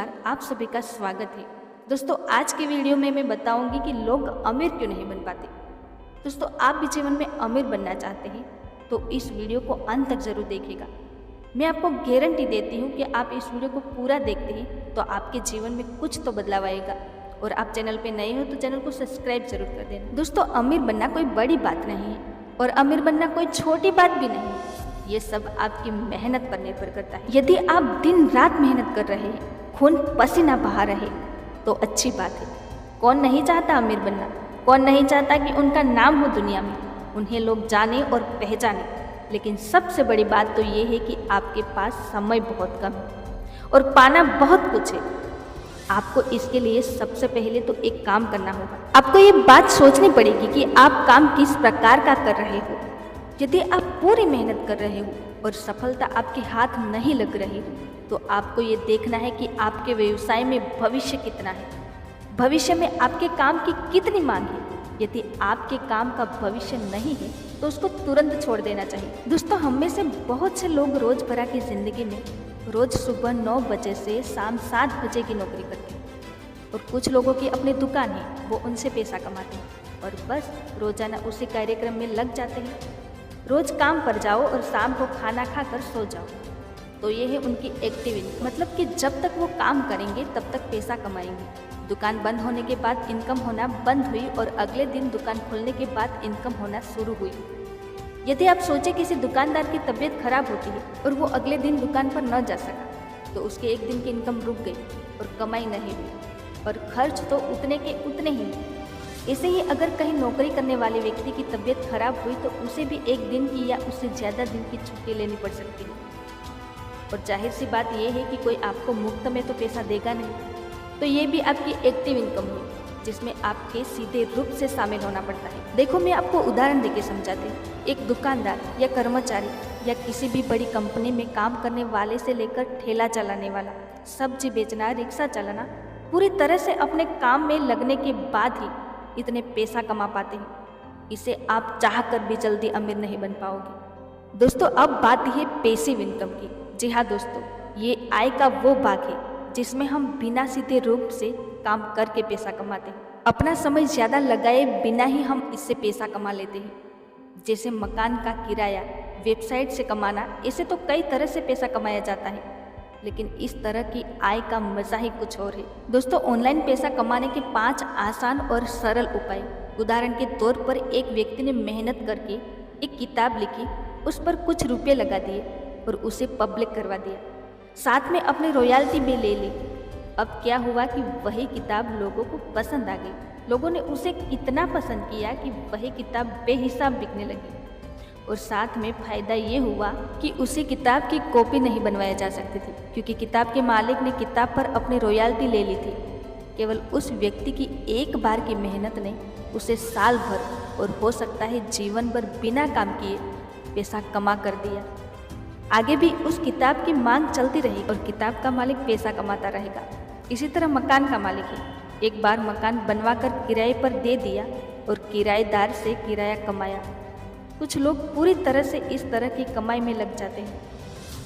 नमस्कार, आप सभी का स्वागत है। दोस्तों, आज की वीडियो में मैं बताऊंगी कि लोग अमीर क्यों नहीं बन पाते। दोस्तों, आप भी जीवन में अमीर बनना चाहते हैं तो इस वीडियो को अंत तक जरूर देखिएगा। मैं आपको गारंटी देती हूँ कि आप इस वीडियो को पूरा देखते हैं तो आपके जीवन में कुछ तो बदलाव आएगा। और आप चैनल पे नए हो तो चैनल को सब्सक्राइब जरूर कर देना। दोस्तों, अमीर बनना कोई बड़ी बात नहीं है और अमीर बनना कोई छोटी बात भी नहीं है। ये सब आपकी मेहनत पर निर्भर करता है। यदि आप दिन रात मेहनत कर रहे हैं, खून पसीना बहा रहे तो अच्छी बात है। कौन नहीं चाहता अमीर बनना? कौन नहीं चाहता कि उनका नाम हो दुनिया में, उन्हें लोग जाने और पहचाने। लेकिन सबसे बड़ी बात तो ये है कि आपके पास समय बहुत कम है और पाना बहुत कुछ है। आपको इसके लिए सबसे पहले तो एक काम करना होगा। आपको ये बात सोचनी पड़ेगी कि आप काम किस प्रकार का कर रहे हो। यदि आप पूरी मेहनत कर रहे हो और सफलता आपके हाथ नहीं लग रही हो तो आपको ये देखना है कि आपके व्यवसाय में भविष्य कितना है, भविष्य में आपके काम की कितनी मांग है। यदि आपके काम का भविष्य नहीं है तो उसको तुरंत छोड़ देना चाहिए। दोस्तों, हम में से बहुत से लोग रोजमर्रा की जिंदगी में रोज सुबह 9 बजे से शाम 7 बजे की नौकरी करते हैं और कुछ लोगों की अपनी दुकान है, वो उनसे पैसा कमाते हैं और बस रोजाना उसी कार्यक्रम में लग जाते हैं। रोज काम पर जाओ और शाम को खाना खाकर सो जाओ। तो ये है उनकी एक्टिविटी, मतलब कि जब तक वो काम करेंगे तब तक पैसा कमाएंगे। दुकान बंद होने के बाद इनकम होना बंद हुई और अगले दिन दुकान खुलने के बाद इनकम होना शुरू हुई। यदि आप सोचे किसी दुकानदार की तबीयत खराब होती है और वो अगले दिन दुकान पर न जा सका तो उसके एक दिन की इनकम रुक गई और कमाई नहीं हुई और खर्च तो उतने के उतने ही। ऐसे ही अगर कहीं नौकरी करने वाले व्यक्ति की तबीयत खराब हुई तो उसे भी एक दिन की या उससे ज़्यादा दिन की छुट्टी लेनी पड़ सकती है। और जाहिर सी बात यह है कि कोई आपको मुफ्त में तो पैसा देगा नहीं, तो ये भी आपकी एक्टिव इनकम हुई जिसमें आपके सीधे रूप से शामिल होना पड़ता है। देखो, मैं आपको उदाहरण देके समझाती हूँ। एक दुकानदार या कर्मचारी या किसी भी बड़ी कंपनी में काम करने वाले से लेकर ठेला चलाने वाला, सब्जी बेचना, रिक्शा चलाना, पूरी तरह से अपने काम में लगने के बाद ही इतने पैसा कमा पाते हैं। इसे आप चाह कर भी जल्दी अमीर नहीं बन पाओगे। दोस्तों, अब बात है पैसिव इनकम की। जी हाँ दोस्तों, ये आय का वो भाग है जिसमें हम बिना सीधे रूप से काम करके पैसा कमाते हैं। अपना समय ज़्यादा लगाए बिना ही हम इससे पैसा कमा लेते हैं। जैसे मकान का किराया, वेबसाइट से कमाना, ऐसे तो कई तरह से पैसा कमाया जाता है, लेकिन इस तरह की आय का मजा ही कुछ और है। दोस्तों, ऑनलाइन पैसा कमाने के 5 आसान और सरल उपाय। उदाहरण के तौर पर एक व्यक्ति ने मेहनत करके एक किताब लिखी, उस पर कुछ रुपए लगा दिए और उसे पब्लिक करवा दिया, साथ में अपनी रॉयल्टी भी ले ली। अब क्या हुआ कि वही किताब लोगों को पसंद आ गई। लोगों ने उसे इतना पसंद किया कि वही किताब बेहिसाब बिकने लगी। और साथ में फ़ायदा ये हुआ कि उसी किताब की कॉपी नहीं बनवाया जा सकती थी, क्योंकि किताब के मालिक ने किताब पर अपनी रॉयल्टी ले ली थी। केवल उस व्यक्ति की एक बार की मेहनत ने उसे साल भर और हो सकता है जीवन भर बिना काम किए पैसा कमा कर दिया। आगे भी उस किताब की मांग चलती रही और किताब का मालिक पैसा कमाता रहेगा। इसी तरह मकान का मालिक है, एक बार मकान बनवा कर किराए पर दे दिया और किराएदार से किराया कमाया। कुछ लोग पूरी तरह से इस तरह की कमाई में लग जाते हैं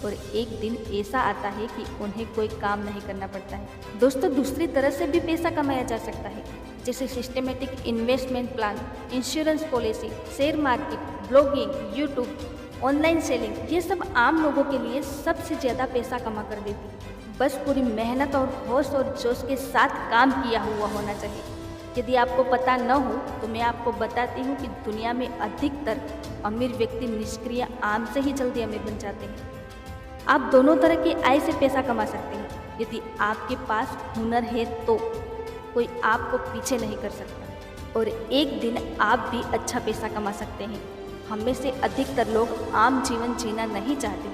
और एक दिन ऐसा आता है कि उन्हें कोई काम नहीं करना पड़ता है। दोस्तों, दूसरी तरह से भी पैसा कमाया जा सकता है, जैसे systematic investment plan, insurance policy, share market, blogging, YouTube, online selling. ये सब आम लोगों के लिए सबसे ज़्यादा पैसा कमा कर देती है। बस पूरी मेहनत और होश और जोश के साथ काम किया हुआ होना चाहिए। यदि आपको पता न हो तो मैं आपको बताती हूँ कि दुनिया में अधिकतर अमीर व्यक्ति निष्क्रिय आम से ही जल्दी अमीर बन जाते हैं। आप दोनों तरह की आय से पैसा कमा सकते हैं। यदि आपके पास हुनर है तो कोई आपको पीछे नहीं कर सकता और एक दिन आप भी अच्छा पैसा कमा सकते हैं। हम में से अधिकतर लोग आम जीवन जीना नहीं चाहते,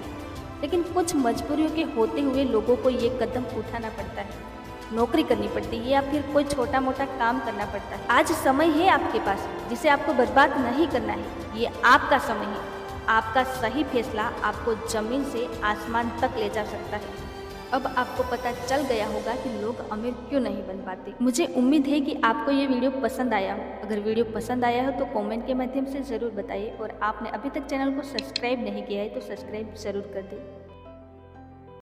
लेकिन कुछ मजबूरियों के होते हुए लोगों को ये कदम उठाना पड़ता है। नौकरी करनी पड़ती है या फिर कोई छोटा मोटा काम करना पड़ता है। आज समय है आपके पास जिसे आपको बर्बाद नहीं करना है। ये आपका समय है। आपका सही फैसला आपको जमीन से आसमान तक ले जा सकता है। अब आपको पता चल गया होगा कि लोग अमीर क्यों नहीं बन पाते। मुझे उम्मीद है कि आपको ये वीडियो पसंद आया हो। अगर वीडियो पसंद आया हो तो कमेंट के माध्यम से ज़रूर बताइए और आपने अभी तक चैनल को सब्सक्राइब नहीं किया है तो सब्सक्राइब ज़रूर कर दें।